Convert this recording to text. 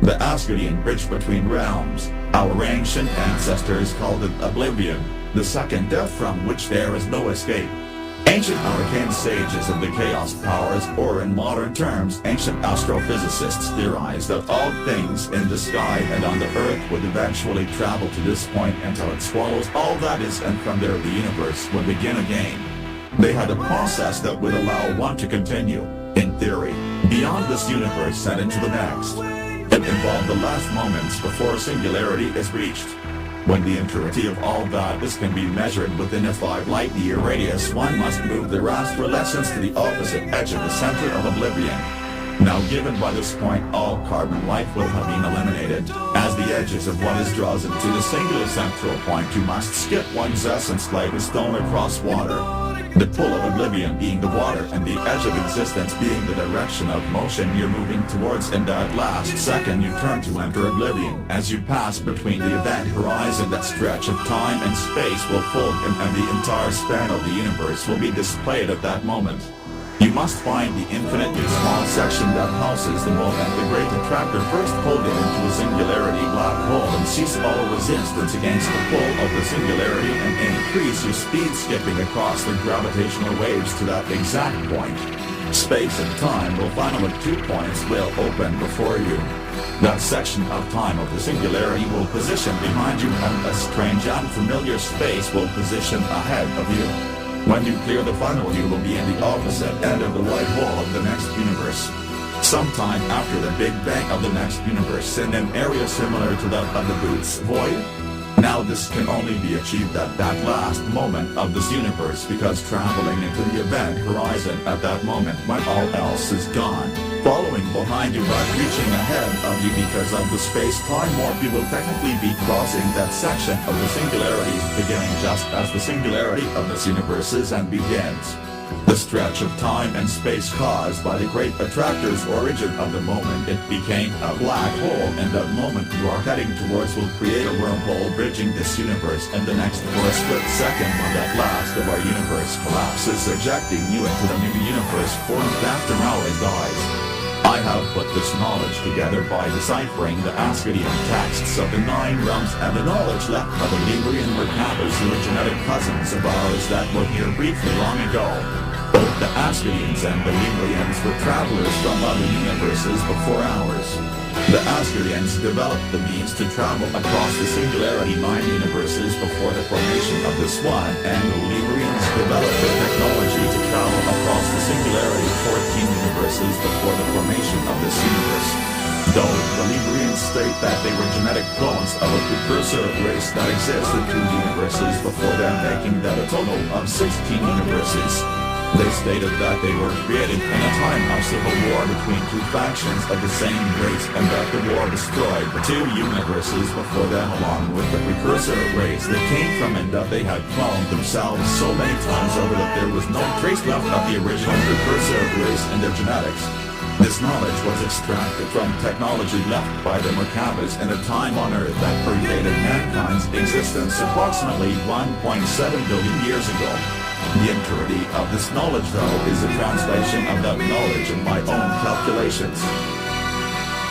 the Asgardian bridge between realms. Our ancient ancestors called it oblivion, the second death from which there is no escape. Ancient arcane sages of the chaos powers, or in modern terms, ancient astrophysicists theorized that all things in the sky and on the earth would eventually travel to this point until it swallows all that is, and from there the universe would begin again. They had a process that would allow one to continue, in theory, beyond this universe and into the next. It involved the last moments before singularity is reached. When the entirety of all that is can be measured within a 5 light-year radius, one must move their astral essence to the opposite edge of the center of oblivion. Now given by this point, all carbon life will have been eliminated. As the edges of what is draws into the singular central point, you must skip one's essence like a stone across water. The pull of oblivion being the water and the edge of existence being the direction of motion you're moving towards, and at last second you turn to enter oblivion. As you pass between the event horizon, that stretch of time and space will fold in, and the entire span of the universe will be displayed at that moment. You must find the infinitely small section that houses the moment the great attractor, first hold it into a singularity black hole and cease all resistance against the pull of the singularity, and increase your speed skipping across the gravitational waves to that exact point. Space and time will finally at 2 points will open before you. That section of time of the singularity will position behind you, and a strange unfamiliar space will position ahead of you. When you clear the funnel, you will be in the opposite end of the white hole of the next universe. Sometime after the Big Bang of the next universe, in an area similar to that of the Booth's void. Now this can only be achieved at that last moment of this universe, because traveling into the event horizon at that moment when all else is gone, following behind you but reaching ahead of you because of the space-time warp, you will technically be crossing that section of the singularities beginning just as the singularity of this universe is and begins. The stretch of time and space caused by the great attractor's origin of the moment it became a black hole, and that moment you are heading towards will create a wormhole bridging this universe and the next for a split second when that last of our universe collapses, ejecting you into the new universe formed after ours dies. I have put this knowledge together by deciphering the Asgardian texts of the 9 realms and the knowledge left by the Lemurian Merkabahs, who are genetic cousins of ours that were here briefly long ago. Both the Asgardians and the Lemurians were travelers from other universes before ours. The Asgardians developed the means to travel across the singularity 9 universes before the formation of this one, and the Lemurians developed the technology to travel across the singularity 14 universes before the formation of this universe. Though the Lemurians state that they were genetic clones of a precursor race that existed 2 universes before them, making that a total of 16 universes. They stated that they were created in a time of civil war between 2 factions of the same race, and that the war destroyed the 2 universes before them along with the precursor race they came from, and that they had cloned themselves so many times over that there was no trace left of the original precursor race in their genetics. This knowledge was extracted from technology left by the Merkabahs in a time on Earth that predated mankind's existence approximately 1.7 billion years ago. The entirety of this knowledge, though, is a translation of that knowledge in my own calculations.